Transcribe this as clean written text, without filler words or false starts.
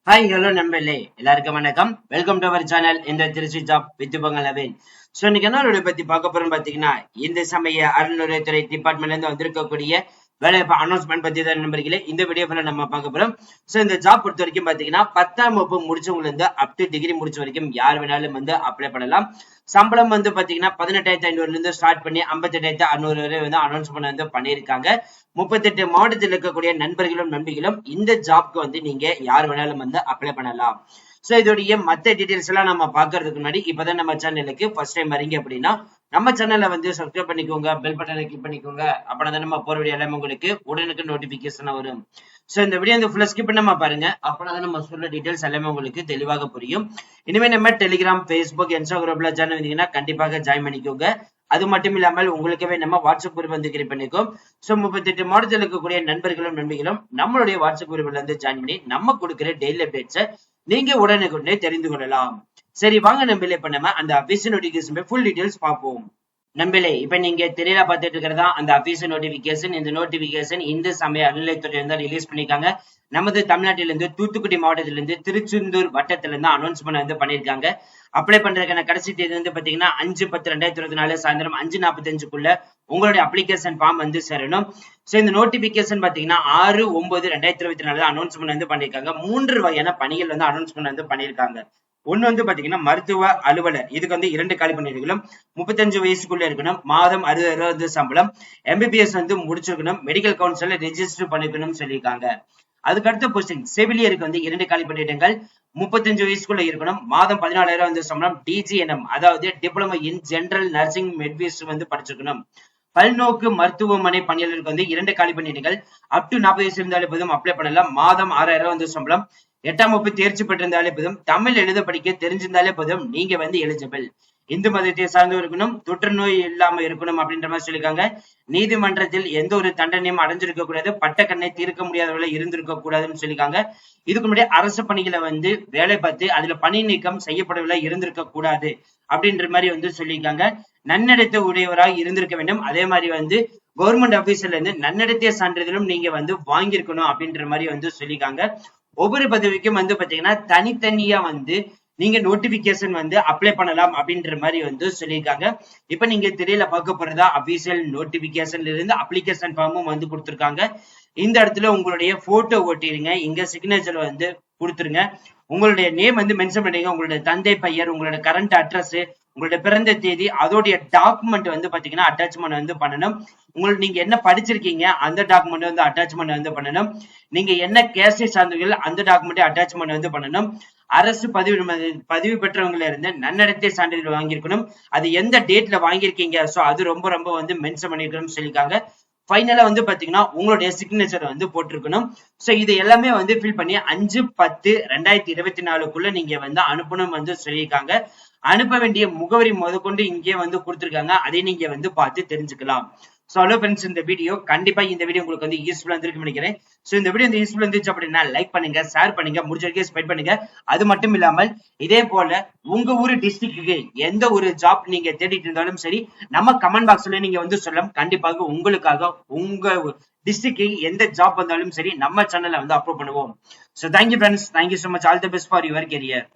Hi hello நண்பர்களே, எல்லாருக்கும் வணக்கம். வெல்கம் டு அவர் சேனல் இந்த திருச்சி ஜாப் வித் பங்களாவின். ஸோ இன்னைக்கு என்ன பத்தி பார்க்க போறோம் பாத்தீங்கன்னா, இந்த சமய அறநிலையத்துறை டிபார்ட்மெண்ட்ல இருந்து வந்திருக்கக்கூடிய வேலைவாய்ப்பு அனௌன்ஸ்மெண்ட் பத்தி தான் நண்பர்களே இந்த வீடியோல நம்ம பார்க்க போறோம். ஸோ இந்த ஜாப் பொறுத்த வரைக்கும் பாத்தீங்கன்னா 10ஆம் வகுப்பு முடிச்சவங்க இருந்து அப் டு டிகிரி முடிச்ச வரைக்கும் யார் வேணாலும் வந்து அப்ளை பண்ணலாம். சம்பளம் வந்து பாத்தீங்கன்னா 18,500 இருந்து ஸ்டார்ட் பண்ணி 58,600 வரை வந்து அனௌன்ஸ்மெண்ட் வந்து பண்ணியிருக்காங்க. 38 மாவட்டத்தில் இருக்கக்கூடிய நண்பர்களும் நண்பிகளும் இந்த ஜாப்க்கு வந்து நீங்க யார் வேணாலும் வந்து அப்ளை பண்ணலாம். சோ இதோடைய மத்த டீடைல்ஸ் எல்லாம் நம்ம பாக்குறதுக்கு முன்னாடி இப்பதான் நம்ம சேனலுக்கு ஃபர்ஸ்ட் டைம் வரீங்க அப்படின்னா நம்ம சேனலை வந்து சப்ஸ்கிரைப் பண்ணிக்கோங்க, பெல் பட்டனை கிளிக் பண்ணிக்கோங்க. அப்படின்னா நம்ம போற வீடியோ எல்லாமே உங்களுக்கு உடனுக்கு நோட்டிபிகேஷன் வரும். சோ இந்த வீடியோ வந்து ஃபுல்லா ஸ்கிப் பண்ணாம பாருங்க, அப்பதான் நம்ம சொல்ற டீடைல்ஸ் எல்லாமே உங்களுக்கு தெளிவாக புரியும். இனிமே நம்ம டெலிகிராம், ஃபேஸ்புக், இன்ஸ்டாகிராம்ல ஜாயின் வந்தீங்கன்னா கண்டிப்பாக ஜாயின் பண்ணிக்கோங்க. அது மட்டும் இல்லாமல் உங்களுக்கவே நம்ம வாட்ஸ்அப் குரூப் வந்து கிரியேட் பண்ணிக்கோம். சோ 38 மாவட்டத்தில் இருக்கக்கூடிய நண்பர்களும் நண்பிகளும் நம்மளுடைய வாட்ஸ்அப் குரூப்ல வந்து ஜாயின் பண்ணி நம்ம கொடுக்கிற டெய்லி அப்டேட்ஸை நீங்க உடனுக்குடனே தெரிந்து கொள்ளலாம். சரி வாங்க நம்பிலே பண்ணாம அந்த அபிஷியல் நோட்டிபிகேஷன் ஃபுல் டீடைல்ஸ் பார்ப்போம். நம்பிலே இப்ப நீங்க தெரியல பார்த்துட்டு இருக்கிறதா அந்த அபிஷியல் நோட்டிபிகேஷன். இந்த நோட்டிபிகேஷன் இந்த சமய அறநிலையத்துறை வந்து ரிலீஸ் பண்ணிருக்காங்க. நமது தமிழ்நாட்டிலிருந்து தூத்துக்குடி மாவட்டத்திலிருந்து திருச்செந்தூர் வட்டத்திலிருந்து அனௌன்ஸ்மெண்ட் வந்து பண்ணிருக்காங்க. அப்ளை பண்றதுக்கான கடைசி தேதி வந்து பாத்தீங்கன்னா 5/10/2024 சாயந்தரம் 5:45க்குள்ள உங்களுடைய அப்ளிகேஷன் ஃபார்ம் வந்து சேரணும். சோ இந்த நோட்டிபிகேஷன் பாத்தீங்கன்னா 6/9/2024 அனௌன்ஸ்மெண்ட் வந்து பண்ணிருக்காங்க. 3 வகையான பணிகள் வந்து அனௌன்ஸ்மெண்ட் வந்து பண்ணிருக்காங்க. ஒண்ணு வந்து பாத்தீங்கன்னா மருத்துவ அலுவலர். இதுக்கு வந்து 2 காலி பணியிடங்களும் 35 வயசுக்குள்ள இருக்கணும். மாதம் 60,000 சம்பளம். MBBS வந்து முடிச்சிருக்கணும். மெடிக்கல் கவுன்சில்ல ரெஜிஸ்டர் பண்ணிக்கணும்னு சொல்லியிருக்காங்க. அதுக்கு அடுத்த போஸ்டிங் செவிலியருக்கு வந்து 2 காலி பணியிடங்கள், 35 வயசுக்குள்ள இருக்கணும். மாதம் 14,000 வந்து சம்பளம். DGNM அதாவது டிப்ளமோ இன் ஜெனரல் நர்சிங் மெட்விஸ் வந்து படிச்சிருக்கணும். பல்நோக்கு மருத்துவமனை பணியாளருக்கு வந்து 2 காலி பணியிடங்கள். அப் டு 40 வயசு இருந்தாலே போதும் அப்ளை பண்ணலாம். மாதம் 6,000 வந்து சம்பளம். 8ஆம் வகுப்பு தேர்ச்சி பெற்றிருந்தாலே போதும், தமிழ் எழுத படிக்க தெரிஞ்சிருந்தாலே போதும், நீங்க வந்து எலிஜிபிள். இந்து மதத்தை சார்ந்து இருக்கணும், தொற்று நோய் இல்லாம இருக்கணும் அப்படின்ற மாதிரி சொல்லியிருக்காங்க. நீதிமன்றத்தில் எந்த ஒரு தண்டனையும் அடைஞ்சிருக்க கூடாது, பட்டக்கண்ணை தீர்க்க முடியாதவர்களை இருந்திருக்க கூடாதுன்னு சொல்லியிருக்காங்க. இதுக்கு முன்னாடி அரசு பணிகளை வந்து வேலை பார்த்து அதுல பணி நீக்கம் செய்யப்படவில்லை இருந்திருக்க கூடாது அப்படின்ற மாதிரி வந்து சொல்லியிருக்காங்க. நன்னடத்தை உடையவராக இருந்திருக்க வேண்டும். அதே மாதிரி வந்து கவர்மெண்ட் ஆபீஸ்ல இருந்து நன்னடத்தை சான்றிதழும் நீங்க வந்து வாங்கியிருக்கணும் அப்படின்ற மாதிரி வந்து சொல்லியிருக்காங்க. ஒவ்வொரு பதவிக்கும் வந்து பாத்தீங்கன்னா தனித்தனியா வந்து நீங்க நோட்டிபிகேஷன் வந்து அப்ளை பண்ணலாம் அப்படின்ற மாதிரி வந்து சொல்லியிருக்காங்க. இப்ப நீங்க தெரியல பார்க்க போறதா அபிஷியல் நோட்டிபிகேஷன்ல இருந்து அப்ளிகேஷன் ஃபார்மும் வந்து கொடுத்திருக்காங்க. இந்த இடத்துல உங்களுடைய போட்டோ ஓட்டிடுங்க, இங்க சிக்னேச்சர் வந்து கொடுத்துருங்க. உங்களுடைய நேம் வந்து மென்ஷன் பண்ணுங்க, உங்களுடைய தந்தை பெயர், உங்களோட கரண்ட் அட்ரஸ், உங்களுடைய பிறந்த தேதி, அதோடைய டாக்குமெண்ட் வந்து பாத்தீங்கன்னா அட்டாச்மெண்ட் வந்து பண்ணணும். உங்களுக்கு நீங்க என்ன படிச்சிருக்கீங்க அந்த டாக்குமெண்ட் வந்து அட்டாச்மெண்ட் வந்து பண்ணணும். நீங்க என்ன கேஸ்ட் சார்ந்தவர்கள் அந்த டாக்குமெண்ட் அட்டாச்மெண்ட் வந்து பண்ணணும். அரசு பதிவு பெற்றவங்கள இருந்து நன்னடத்தை சான்றிதழ் வாங்கியிருக்கணும். அது எந்த டேட்ல வாங்கியிருக்கீங்க, சோ அது ரொம்ப ரொம்ப வந்து மென்ஷன் பண்ணிருக்கணும்னு சொல்லியிருக்காங்க. ஃபைனலா வந்து பாத்தீங்கன்னா உங்களுடைய சிக்னேச்சர் வந்து போட்டிருக்கணும். சோ இது எல்லாமே வந்து ஃபில் பண்ணி 5/10/2024க்குள்ள நீங்க வந்து அனுப்பணும் வந்து சொல்லியிருக்காங்க. அனுப்ப வேண்டிய முகவரி முதற்கொண்டு இங்கே வந்து கொடுத்திருக்காங்க. அதை நீங்க வந்து பார்த்து தெரிஞ்சுக்கலாம். சோ ஹலோ ஃப்ரெண்ட்ஸ், இந்த வீடியோ கண்டிப்பா இந்த வீடியோ உங்களுக்கு வந்து யூஸ்ஃபுல்லா இருந்திருக்கும் நினைக்கிறேன். சோ இந்த வீடியோ வந்து யூஸ்ஃபுல்லா இருந்துச்சு அப்படின்னா லைக் பண்ணுங்க, ஷேர் பண்ணுங்க, முடிஞ்ச வரைக்கும் ஸ்ப்ரெட் பண்ணுங்க. அது மட்டும் இல்லாமல் இதே போல உங்க ஊரு டிஸ்ட்ரிக்ட்டுக்கு எந்த ஒரு ஜாப் நீங்க தேடிட்டு இருந்தாலும் சரி, நம்ம கமெண்ட் பாக்ஸ்ல நீங்க வந்து சொல்லலாம். கண்டிப்பாக உங்களுக்காக உங்க டிஸ்ட்ரிக்ட் எந்த ஜாப் வந்தாலும் சரி நம்ம சேனல்ல வந்து அப்லோட் பண்ணுவோம். So thank you friends, thank you so much. All the best for your career.